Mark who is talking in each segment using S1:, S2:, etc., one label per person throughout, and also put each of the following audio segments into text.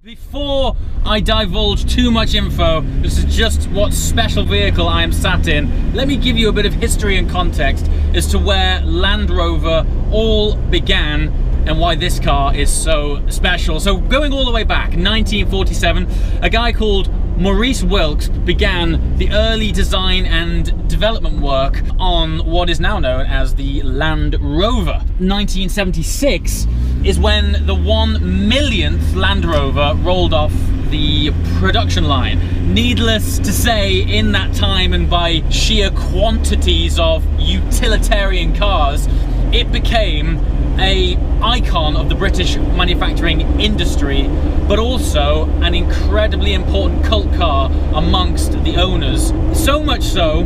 S1: Before I divulge too much info, this is just what special vehicle I am sat in, let me give you a bit of history and context as to where Land Rover all began and why this car is so special. So going all the way back, 1947, a guy called Maurice Wilkes began the early design and development work on what is now known as the Land Rover. 1976 is when the 1 millionth Land Rover rolled off the production line. Needless to say, in that time and by sheer quantities of utilitarian cars, it became an icon of the British manufacturing industry, but also an incredibly important cult car amongst the owners. So much so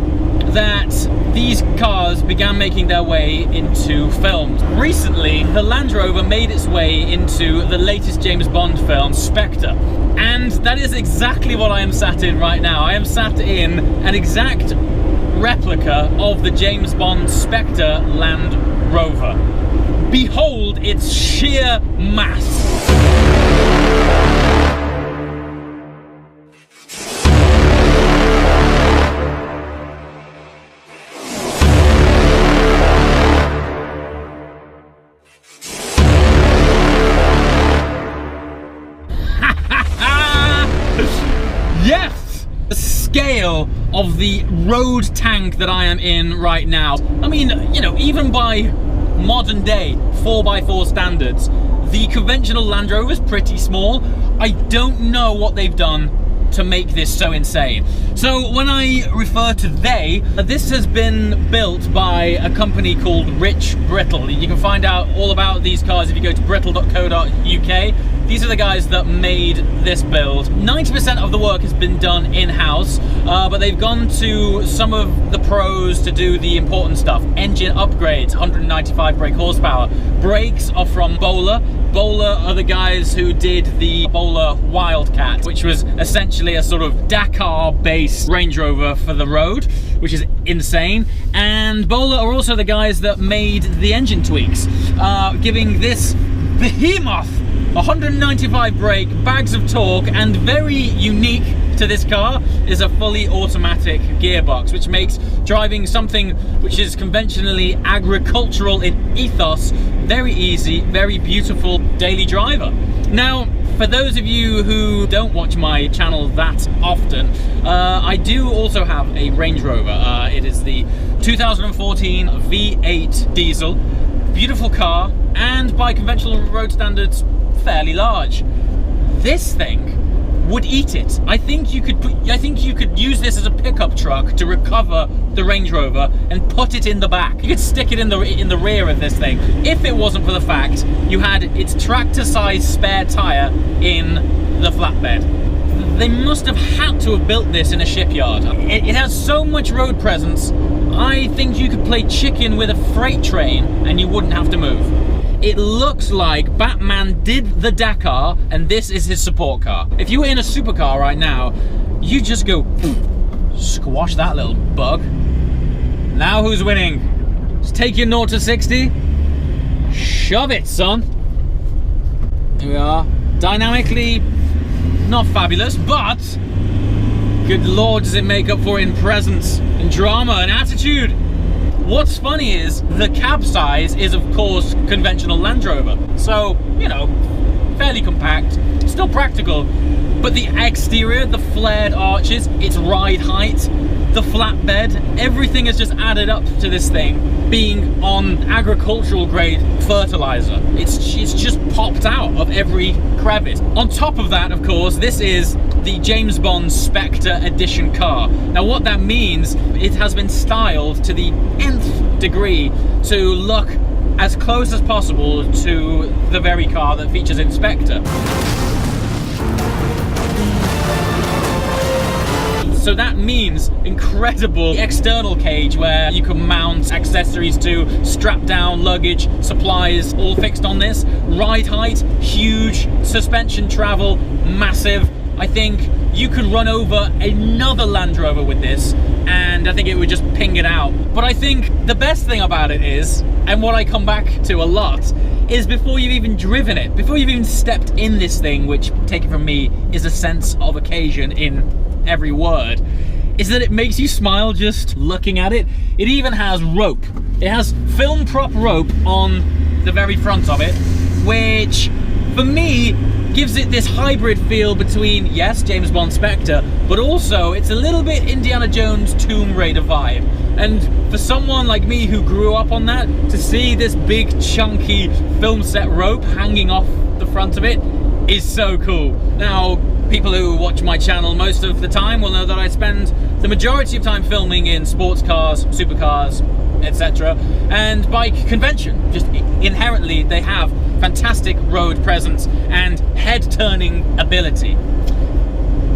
S1: that these cars began making their way into films. Recently, the Land Rover made its way into the latest James Bond film, Spectre. And that is exactly what I am sat in right now. I am sat in an exact replica of the James Bond Spectre Land Rover. Behold its sheer mass. Yes! The scale of the road tank that I am in right now. I mean, you know, even by modern day 4x4 standards, the conventional Land Rover is pretty small. I don't know what they've done to make this so insane. So when I refer to they, this has been built by a company called Rich Brittle. You can find out all about these cars if you go to brittle.co.uk. These are the guys that made this build. 90% of the work has been done in-house, but they've gone to some of the pros to do the important stuff. Engine upgrades, 195 brake horsepower. Brakes are from Bowler. Bowler are the guys who did the Bowler Wildcat, which was essentially a sort of Dakar-based Range Rover for the road, which is insane. And Bowler are also the guys that made the engine tweaks, giving this behemoth 195 brake, bags of torque, and very unique to this car is a fully automatic gearbox, which makes driving something which is conventionally agricultural in ethos very easy, very beautiful daily driver. Now, for those of you who don't watch my channel that often, I do also have a Range Rover. It is the 2014 V8 diesel. Beautiful car, and by conventional road standards, fairly large. This thing would eat it. I think you could use this as a pickup truck to recover the Range Rover and put it in the back. You could stick it in the rear of this thing if it wasn't for the fact you had its tractor-sized spare tire in the flatbed. They must have had to have built this in a shipyard. It has so much road presence, I think you could play chicken with a freight train and you wouldn't have to move. It looks like Batman did the Dakar and this is his support car. If you were in a supercar right now, you just go squash that little bug. Now who's winning? Just take your 0 to 60. Shove it, son. Here we are. Dynamically not fabulous, but good lord, does it make up for it in presence, in drama and attitude. What's funny is the cab size is, of course, conventional Land Rover. So, you know, fairly compact, still practical. But the exterior, the flared arches, its ride height, the flatbed, everything has just added up to this thing being on agricultural grade fertilizer. It's just popped out of every crevice. On top of that, of course, this is the James Bond Spectre edition car. Now what that means, it has been styled to the nth degree to look as close as possible to the very car that features in Spectre. So that means incredible external cage where you can mount accessories to, strap down luggage, supplies, all fixed on this. Ride height, huge. Suspension travel, massive. I think you could run over another Land Rover with this and I think it would just ping it out. But I think the best thing about it is, and what I come back to a lot, is before you've even driven it, before you've even stepped in this thing, which, take it from me, is a sense of occasion in every word, is that it makes you smile just looking at it. It even has rope. It has film prop rope on the very front of it, which for me gives it this hybrid feel between, yes, James Bond Spectre, but also it's a little bit Indiana Jones Tomb Raider vibe. And for someone like me who grew up on that, to see this big chunky film set rope hanging off the front of it is so cool. Now, people who watch my channel most of the time will know that I spend the majority of time filming in sports cars, supercars, etc. and bike convention. Just inherently, they have fantastic road presence and head-turning ability.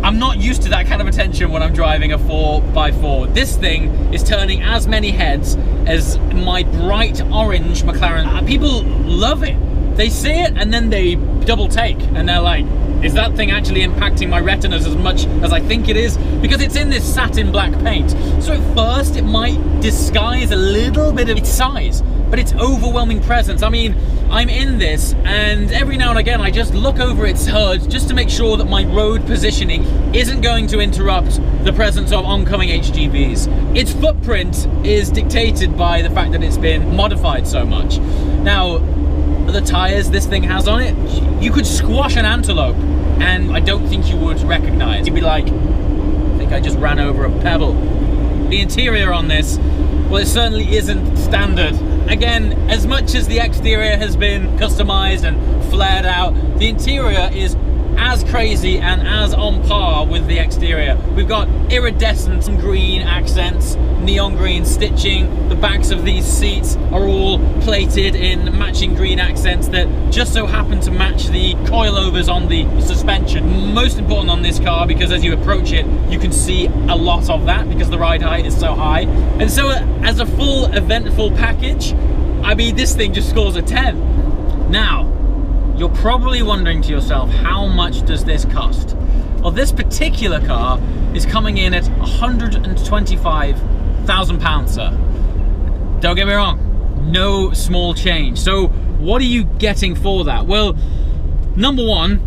S1: I'm not used to that kind of attention when I'm driving a 4x4. This thing is turning as many heads as my bright orange McLaren. People love it. They see it and then they double take and they're like, is that thing actually impacting my retinas as much as I think it is? Because it's in this satin black paint. So at first it might disguise a little bit of its size, but its overwhelming presence. I mean, I'm in this and every now and again I just look over its hood just to make sure that my road positioning isn't going to interrupt the presence of oncoming HGVs. Its footprint is dictated by the fact that it's been modified so much. Now, the tires this thing has on it, you could squash an antelope and I don't think you would recognize. You'd be like, I think I just ran over a pebble. The interior on this, well, it certainly isn't standard. Again, as much as the exterior has been customized and flared out, the interior is as crazy and as on par with the exterior. We've got iridescent green accents, neon green stitching. The backs of these seats are all plated in matching green accents that just so happen to match the coilovers on the suspension. Most important on this car, because as you approach it, you can see a lot of that because the ride height is so high. And so as a full eventful package, I mean, this thing just scores a 10. Now, you're probably wondering to yourself, how much does this cost? Well, this particular car is coming in at £125,000, sir. Don't get me wrong, no small change. So what are you getting for that? Well, number one,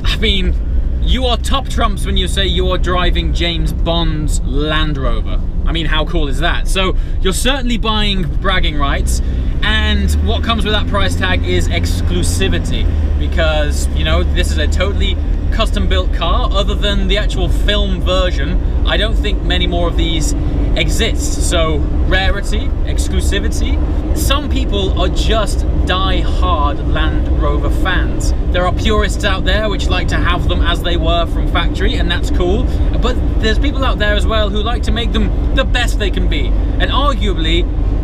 S1: I mean, you are top trumps when you say you are driving James Bond's Land Rover. I mean, how cool is that? So you're certainly buying bragging rights, and what comes with that price tag is exclusivity, because, you know, this is a totally custom built car. Other than the actual film version, I don't think many more of these exist. So rarity, exclusivity. Some people are just die-hard Land Rover fans. There are purists out there which like to have them as they were from factory, and that's cool. But there's people out there as well who like to make them the best they can be. And arguably,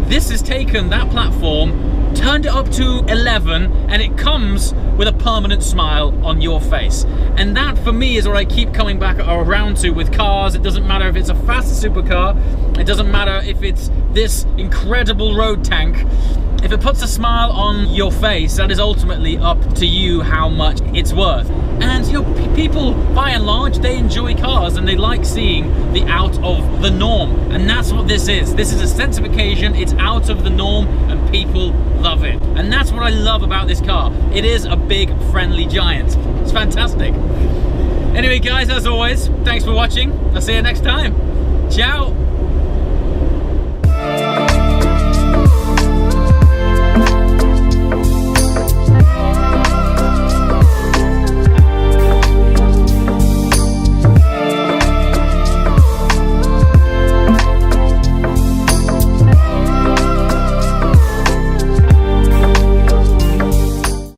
S1: this has taken that platform, turned it up to 11, and it comes with a permanent smile on your face. And that, for me, is what I keep coming back around to with cars. It doesn't matter if it's a fast supercar, it doesn't matter if it's this incredible road tank. If it puts a smile on your face, that is ultimately up to you how much it's worth. And, you know, people, by and large, they enjoy cars and they like seeing the out of the norm. And that's what this is. This is a sense of occasion, it's out of the norm, and people love it. And that's what I love about this car. It is a big, friendly giant. It's fantastic. Anyway, guys, as always, thanks for watching. I'll see you next time. Ciao.